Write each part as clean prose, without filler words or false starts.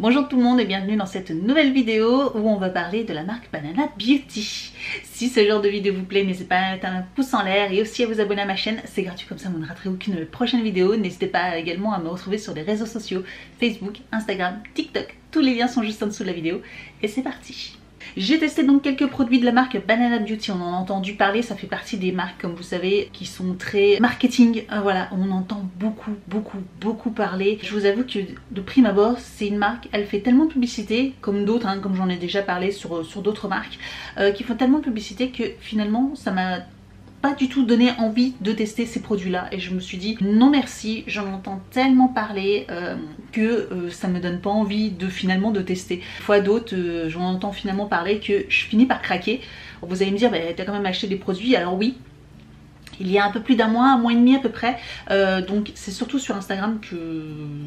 Bonjour tout le monde et bienvenue dans cette nouvelle vidéo où on va parler de la marque Banana Beauty. Si ce genre de vidéo vous plaît, n'hésitez pas à mettre un pouce en l'air et aussi à vous abonner à ma chaîne, c'est gratuit comme ça vous ne raterez aucune prochaine vidéo. N'hésitez pas également à me retrouver sur les réseaux sociaux, Facebook, Instagram, TikTok, tous les liens sont juste en dessous de la vidéo et c'est parti. J'ai testé donc quelques produits de la marque Banana Beauty, on en a entendu parler, ça fait partie des marques comme vous savez qui sont très marketing, voilà, on entend beaucoup parler. Je vous avoue que de prime abord c'est une marque, elle fait tellement de publicité comme d'autres, comme j'en ai déjà parlé sur d'autres marques, qui font tellement de publicité que finalement ça m'a pas du tout donné envie de tester ces produits là et je me suis dit non merci, j'en entends tellement parler que ça me donne pas envie de finalement de tester. Une fois d'autres j'en entends finalement parler que je finis par craquer. Vous allez me dire bah, t'as quand même acheté des produits, alors oui. Il y a un peu plus d'un mois et demi à peu près, donc c'est surtout sur Instagram que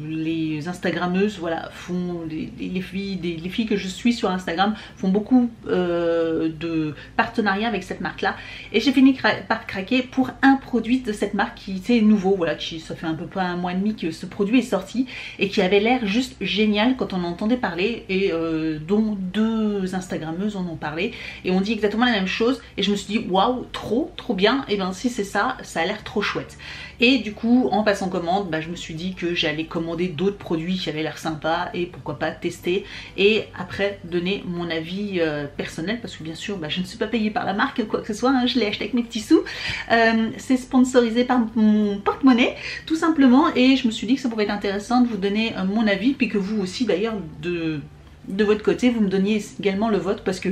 les Instagrammeuses voilà, font, les filles que je suis sur Instagram font beaucoup de partenariats avec cette marque là et j'ai fini par craquer pour un produit de cette marque qui était nouveau, voilà, ça fait un peu pas un mois et demi que ce produit est sorti et qui avait l'air juste génial quand on en entendait parler et dont deux Instagrammeuses en ont parlé et on dit exactement la même chose et je me suis dit waouh, trop bien, et bien si c'est ça a l'air trop chouette. Et du coup en passant commande bah, je me suis dit que j'allais commander d'autres produits qui avaient l'air sympa et pourquoi pas tester et après donner mon avis personnel parce que bien sûr bah, je ne suis pas payée par la marque ou quoi que ce soit, je l'ai acheté avec mes petits sous, c'est sponsorisé par mon porte-monnaie tout simplement et je me suis dit que ça pourrait être intéressant de vous donner mon avis puis que vous aussi d'ailleurs de votre côté vous me donniez également le vôtre parce que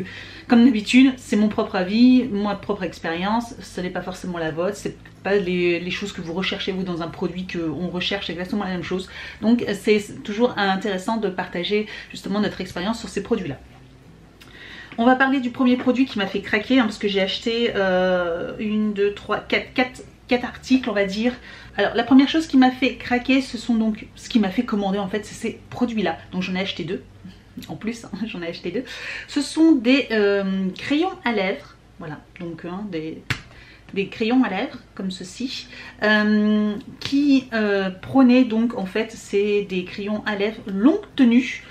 comme d'habitude c'est mon propre avis, ma propre expérience, ce n'est pas forcément la vôtre, c'est pas les choses que vous recherchez vous dans un produit qu'on recherche exactement la même chose, donc c'est toujours intéressant de partager justement notre expérience sur ces produits là. On va parler du premier produit qui m'a fait craquer parce que j'ai acheté 4 articles on va dire. Alors la première chose qui m'a fait craquer ce sont donc ce qui m'a fait commander en fait c'est ces produits là, donc j'en ai acheté deux. En plus, j'en ai acheté deux. Ce sont des crayons à lèvres. Voilà, donc des crayons à lèvres comme ceci. Qui prenaient donc en fait, c'est des crayons à lèvres longue tenue.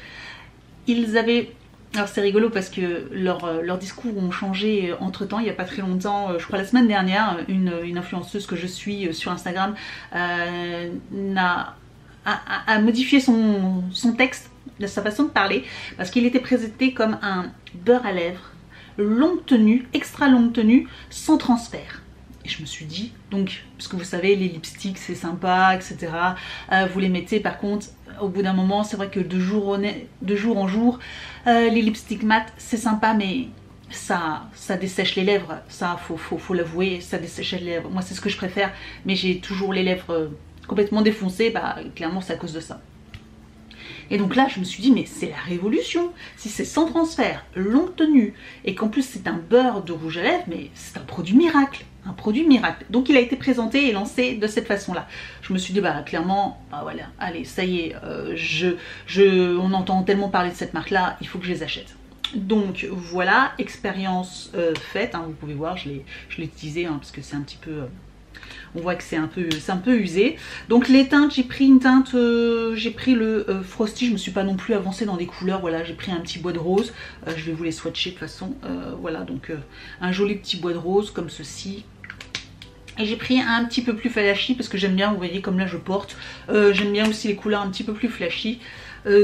Ils avaient... Alors c'est rigolo parce que leurs discours ont changé entre temps, il n'y a pas très longtemps, je crois la semaine dernière, une influenceuse que je suis sur Instagram a modifié son texte, de sa façon de parler, parce qu'il était présenté comme un beurre à lèvres, longue tenue, extra longue tenue, sans transfert. Et je me suis dit, donc, parce que vous savez, les lipsticks c'est sympa, etc. Vous les mettez par contre, au bout d'un moment, c'est vrai que de jour en jour, les lipsticks mat c'est sympa, mais ça dessèche les lèvres, ça faut l'avouer, ça dessèche les lèvres. Moi c'est ce que je préfère, mais j'ai toujours les lèvres complètement défoncées, bah clairement c'est à cause de ça. Et donc là je me suis dit mais c'est la révolution, si c'est sans transfert, longue tenue et qu'en plus c'est un beurre de rouge à lèvres, mais c'est un produit miracle, un produit miracle. Donc il a été présenté et lancé de cette façon là. Je me suis dit bah clairement, bah voilà, allez ça y est, on entend tellement parler de cette marque là, il faut que je les achète. Donc voilà, expérience faite, vous pouvez voir, je l'ai utilisé parce que c'est un petit peu... on voit que c'est un peu usé. Donc les teintes, j'ai pris une teinte, j'ai pris le Frosty, je me suis pas non plus avancée dans des couleurs, voilà, j'ai pris un petit bois de rose, je vais vous les swatcher de toute façon, voilà, donc un joli petit bois de rose comme ceci. Et j'ai pris un petit peu plus flashy parce que j'aime bien, vous voyez comme là je porte, j'aime bien aussi les couleurs un petit peu plus flashy,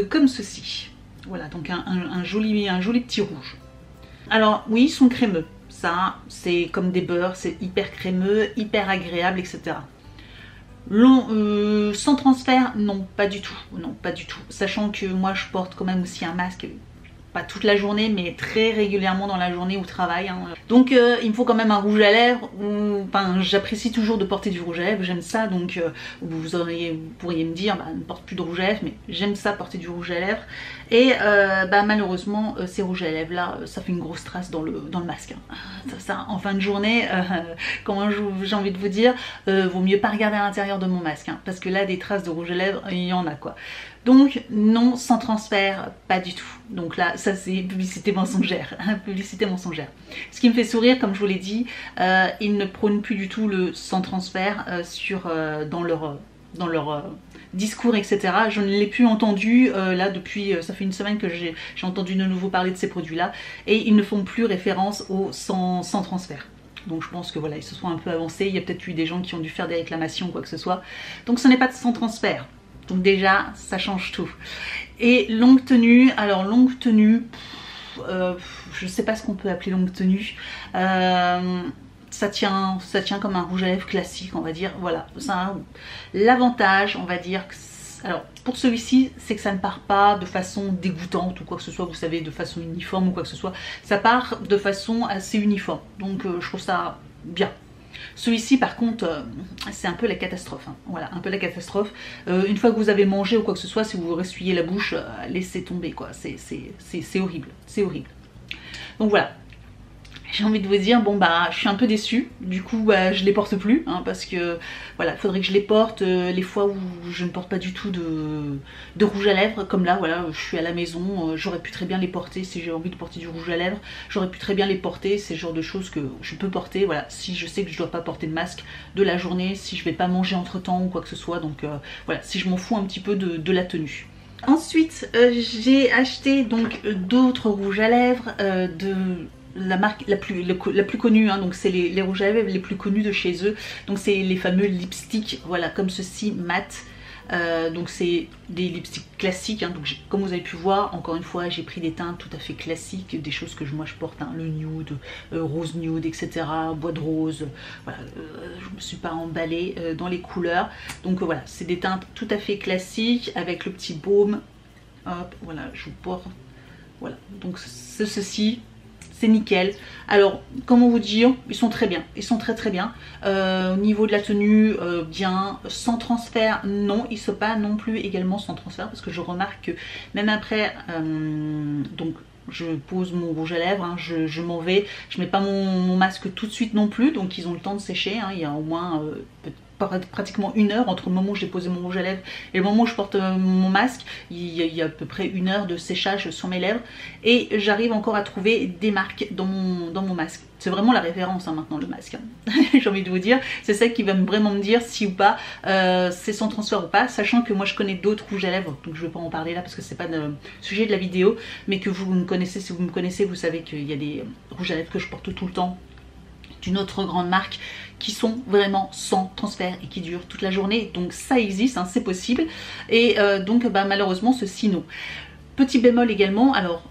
comme ceci. Voilà, donc un joli petit rouge. Alors oui, ils sont crémeux. Ça, c'est comme des beurres, c'est hyper crémeux, hyper agréable, etc. Long, sans transfert, non, pas du tout. Non, pas du tout. Sachant que moi, je porte quand même aussi un masque, pas toute la journée, mais très régulièrement dans la journée au travail. Donc, il me faut quand même un rouge à lèvres. Enfin, j'apprécie toujours de porter du rouge à lèvres, j'aime ça. Donc, vous pourriez me dire, bah, ne porte plus de rouge à lèvres, mais j'aime ça, porter du rouge à lèvres. Et bah, malheureusement, ces rouges à lèvres là, ça fait une grosse trace dans le masque. Ça, en fin de journée, comment j'ai envie de vous dire, vaut mieux pas regarder à l'intérieur de mon masque, parce que là, des traces de rouge à lèvres, il y en a quoi. Donc non, sans transfert, pas du tout. Donc là, ça c'est publicité mensongère, publicité mensongère. Ce qui me fait sourire, comme je vous l'ai dit, ils ne prônent plus du tout le sans transfert dans leur dans leur discours, etc. Je ne l'ai plus entendu là depuis, ça fait une semaine que j'ai entendu de nouveau parler de ces produits-là, et ils ne font plus référence au sans transfert. Donc je pense que voilà, ils se sont un peu avancés, il y a peut-être eu des gens qui ont dû faire des réclamations ou quoi que ce soit. Donc ce n'est pas de sans transfert. Donc déjà, ça change tout. Et longue tenue, alors longue tenue, je sais pas ce qu'on peut appeler longue tenue. Ça tient comme un rouge à lèvres classique, on va dire. Voilà, l'avantage, on va dire, alors pour celui-ci, c'est que ça ne part pas de façon dégoûtante ou quoi que ce soit, vous savez, de façon uniforme ou quoi que ce soit. Ça part de façon assez uniforme, donc je trouve ça bien. Celui-ci par contre, c'est un peu la catastrophe, hein. Voilà, un peu la catastrophe. Une fois que vous avez mangé ou quoi que ce soit, si vous vous ressuyez la bouche, laissez tomber quoi, c'est horrible, c'est horrible. Donc voilà. J'ai envie de vous dire, bon bah je suis un peu déçue, du coup bah, je les porte plus, hein, parce que voilà, il faudrait que je les porte les fois où je ne porte pas du tout de rouge à lèvres, comme là, voilà, je suis à la maison, j'aurais pu très bien les porter si j'ai envie de porter du rouge à lèvres, j'aurais pu très bien les porter, c'est le genre de choses que je peux porter, voilà, si je sais que je dois pas porter de masque de la journée, si je vais pas manger entre temps ou quoi que ce soit, donc voilà, si je m'en fous un petit peu de la tenue. Ensuite, j'ai acheté donc d'autres rouges à lèvres de la marque la plus connue, hein, donc c'est les rouges à lèvres les plus connus de chez eux, donc c'est les fameux lipsticks, voilà, comme ceci, mat. Donc c'est des lipsticks classiques, hein, donc comme vous avez pu voir, encore une fois j'ai pris des teintes tout à fait classiques, des choses que moi je porte, hein, le nude, rose nude, etc., bois de rose, voilà, je me suis pas emballée dans les couleurs, donc voilà, c'est des teintes tout à fait classiques avec le petit baume, hop, voilà, je vous porte, voilà, donc c'est ceci. C'est nickel. Alors, comment vous dire, ils sont très bien. Ils sont très bien. Au niveau de la tenue, bien. Sans transfert, non. Ils ne sont pas non plus également sans transfert. Parce que je remarque que même après, donc je pose mon rouge à lèvres, hein, je m'en vais. Je ne mets pas mon masque tout de suite non plus. Donc ils ont le temps de sécher. Hein, il y a au moins pratiquement 1 heure entre le moment où j'ai posé mon rouge à lèvres et le moment où je porte mon masque. Il y a à peu près 1 heure de séchage sur mes lèvres et j'arrive encore à trouver des marques dans mon masque. C'est vraiment la référence, hein, maintenant, le masque, hein. J'ai envie de vous dire, c'est ça qui va vraiment me dire si ou pas c'est sans transfert ou pas, sachant que moi je connais d'autres rouges à lèvres, donc je ne vais pas en parler là parce que c'est pas le sujet de la vidéo, mais que vous me connaissez, si vous me connaissez, vous savez qu'il y a des rouges à lèvres que je porte tout le temps d'une autre grande marque qui sont vraiment sans transfert et qui durent toute la journée, donc ça existe, hein, c'est possible, et donc bah, malheureusement ceci non. Petit bémol également, alors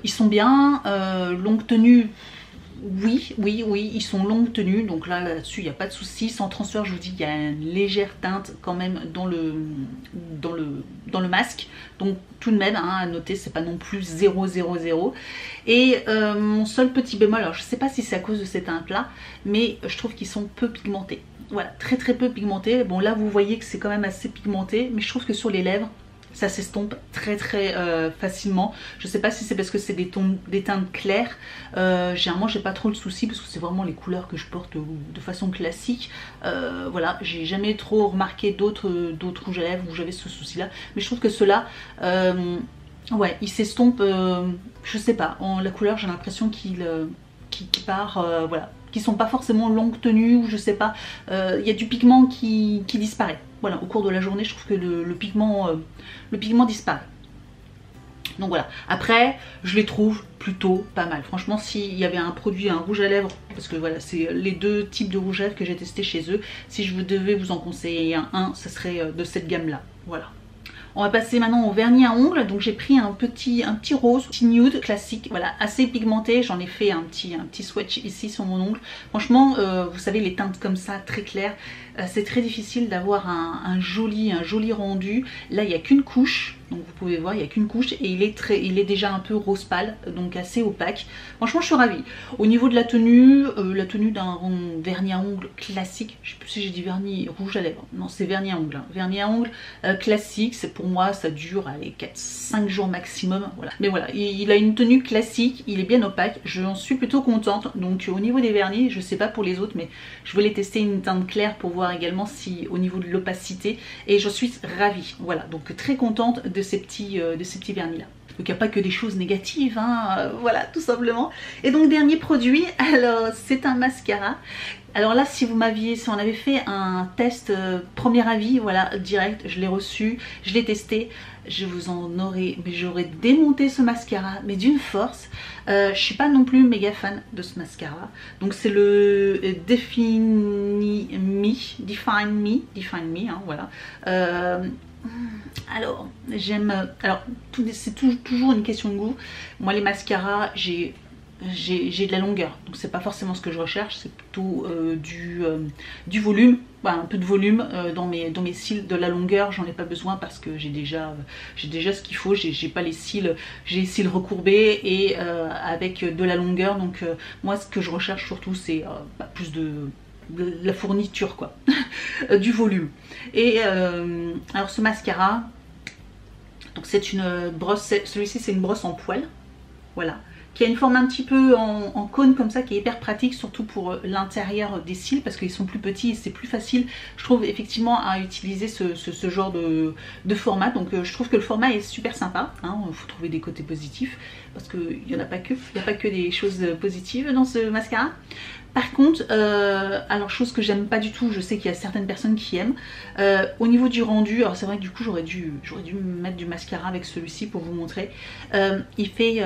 ils sont bien, longue tenue, oui, ils sont longue tenue, donc là-dessus il n'y a pas de souci. Sans transfert, je vous dis, il y a une légère teinte quand même dans le masque, donc tout de même, hein, à noter, c'est pas non plus 0,00. Et mon seul petit bémol, alors je sais pas si c'est à cause de ces teintes là, mais je trouve qu'ils sont peu pigmentés. Voilà, très peu pigmentés. Bon là vous voyez que c'est quand même assez pigmenté, mais je trouve que sur les lèvres, ça s'estompe très facilement. Je sais pas si c'est parce que c'est des teintes claires. Généralement j'ai pas trop le souci parce que c'est vraiment les couleurs que je porte de façon classique. Voilà, j'ai jamais trop remarqué d'autres rouges à lèvres où j'avais ce souci là. Mais je trouve que ceux-là, ouais, ils s'estompent, je sais pas, la couleur j'ai l'impression qu'il part, voilà, qui sont pas forcément longue tenue ou je sais pas, il y a du pigment qui disparaît. Voilà, au cours de la journée, je trouve que le pigment disparaît. Donc voilà, après, je les trouve plutôt pas mal. Franchement, s'il y avait un produit, un rouge à lèvres, parce que voilà, c'est les 2 types de rouge à lèvres que j'ai testé chez eux, si je devais vous en conseiller un, ce serait de cette gamme-là. Voilà. On va passer maintenant au vernis à ongles. Donc j'ai pris un petit rose, petit nude classique, voilà, assez pigmenté. J'en ai fait un petit swatch ici sur mon ongle. Franchement, vous savez, les teintes comme ça, très claires, c'est très difficile d'avoir un joli rendu. Là, il n'y a qu'une couche. Donc vous pouvez voir, il n'y a qu'une couche et il est déjà un peu rose pâle, donc assez opaque. Franchement, je suis ravie. Au niveau de la tenue d'un vernis à ongles classique, je ne sais plus si j'ai dit vernis rouge à lèvres. Non, c'est vernis à ongles. Hein. Vernis à ongles classique, c'est pour moi, ça dure allez, 4-5 jours maximum. Voilà. Mais voilà, il a une tenue classique, il est bien opaque. J'en suis plutôt contente. Donc au niveau des vernis, je ne sais pas pour les autres, mais je voulais tester une teinte claire pour voir également si au niveau de l'opacité. Et je suis ravie. Voilà, donc très contente de ces petits vernis là. Donc il n'y a pas que des choses négatives, hein, voilà, tout simplement. Et donc dernier produit, alors c'est un mascara Alors là, si on avait fait un test premier avis, voilà, direct, je l'ai reçu, je l'ai testé, j'aurais démonté ce mascara, mais d'une force. Je suis pas non plus méga fan de ce mascara. Donc c'est le Define Me, hein, voilà. Alors, alors, c'est toujours une question de goût. Moi, les mascaras, j'ai de la longueur, donc c'est pas forcément ce que je recherche, c'est plutôt du volume, un peu de volume dans mes cils. De la longueur, j'en ai pas besoin parce que j'ai déjà ce qu'il faut. J'ai pas j'ai les cils recourbés et avec de la longueur, donc moi ce que je recherche surtout c'est plus de la fourniture, quoi. Du volume. Et alors ce mascara, donc c'est une brosse, celui-ci c'est une brosse en poil, voilà, qui a une forme un petit peu en cône comme ça, qui est hyper pratique, surtout pour l'intérieur des cils, parce qu'ils sont plus petits et c'est plus facile, je trouve, effectivement, à utiliser ce genre de format. Donc je trouve que le format est super sympa, hein. Il faut trouver des côtés positifs, parce qu'il n'y en a pas que, il n'y a pas que des choses positives dans ce mascara. Par contre, alors chose que j'aime pas du tout, je sais qu'il y a certaines personnes qui aiment, au niveau du rendu, alors c'est vrai que du coup j'aurais dû mettre du mascara avec celui-ci pour vous montrer. Il fait,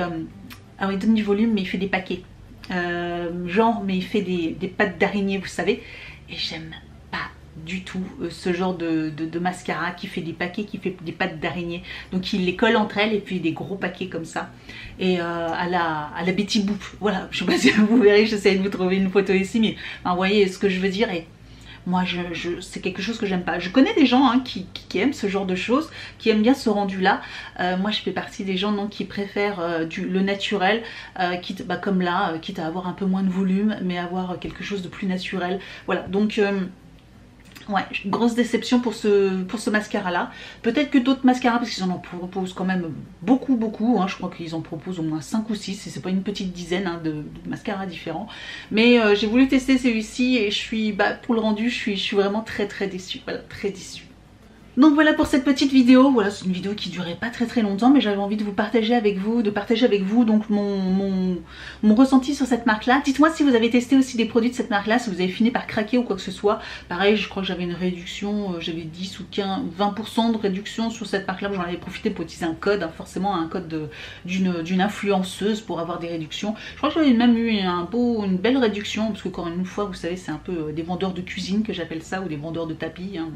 alors il donne du volume mais il fait des paquets, mais il fait des pattes d'araignée, vous savez, et j'aime pas du tout ce genre de mascara qui fait des paquets, qui fait des pattes d'araignée. Donc il les colle entre elles et puis des gros paquets comme ça, et à la Betty Boop, voilà. Je sais pas si vous verrez, j'essaie de vous trouver une photo ici, mais enfin, vous voyez ce que je veux dire. Et moi c'est quelque chose que j'aime pas. Je connais des gens hein, qui aiment ce genre de choses, qui aiment bien ce rendu là. Moi je fais partie des gens qui préfèrent le naturel, quitte, comme là, quitte à avoir un peu moins de volume mais avoir quelque chose de plus naturel, voilà. Donc ouais, grosse déception pour ce mascara là. Peut-être que d'autres mascaras, parce qu'ils en proposent quand même beaucoup, hein. Je crois qu'ils en proposent au moins 5 ou 6, et c'est pas une petite dizaine hein, de mascaras différents. Mais j'ai voulu tester celui-ci et je suis, pour le rendu, je suis vraiment très déçue, voilà, très déçue. Donc voilà pour cette petite vidéo. Voilà, c'est une vidéo qui durait pas très longtemps, mais j'avais envie de partager avec vous donc mon ressenti sur cette marque là. Dites-moi si vous avez testé aussi des produits de cette marque là, si vous avez fini par craquer ou quoi que ce soit. Pareil, je crois que j'avais une réduction, j'avais 10 ou 15, 20% de réduction sur cette marque là. J'en avais profité pour utiliser un code, hein, forcément un code d'une influenceuse pour avoir des réductions. Je crois que j'avais même eu une belle réduction, parce que encore une fois, vous savez, c'est un peu des vendeurs de cuisine que j'appelle ça, ou des vendeurs de tapis, hein.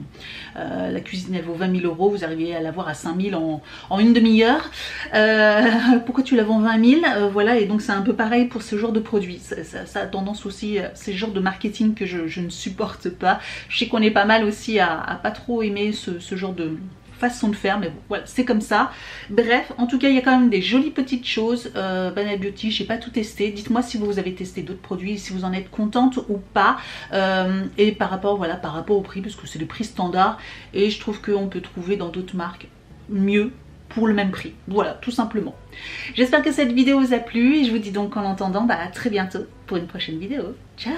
La cuisine elle vaut 20 000 €, vous arrivez à l'avoir à 5 000 en une demi-heure. Pourquoi tu la vends 20 000? Voilà, et donc c'est un peu pareil pour ce genre de produit. Ça a tendance aussi, c'est le genre de marketing que je ne supporte pas. Je sais qu'on est pas mal aussi à pas trop aimer ce genre de façon de faire, mais bon, voilà, c'est comme ça. Bref, en tout cas, il y a quand même des jolies petites choses. Banana Beauty, j'ai pas tout testé. Dites-moi si vous avez testé d'autres produits, si vous en êtes contente ou pas. Et par rapport au prix, parce que c'est le prix standard. Et je trouve qu'on peut trouver dans d'autres marques mieux pour le même prix. Voilà, tout simplement. J'espère que cette vidéo vous a plu et je vous dis donc en attendant, à très bientôt pour une prochaine vidéo. Ciao!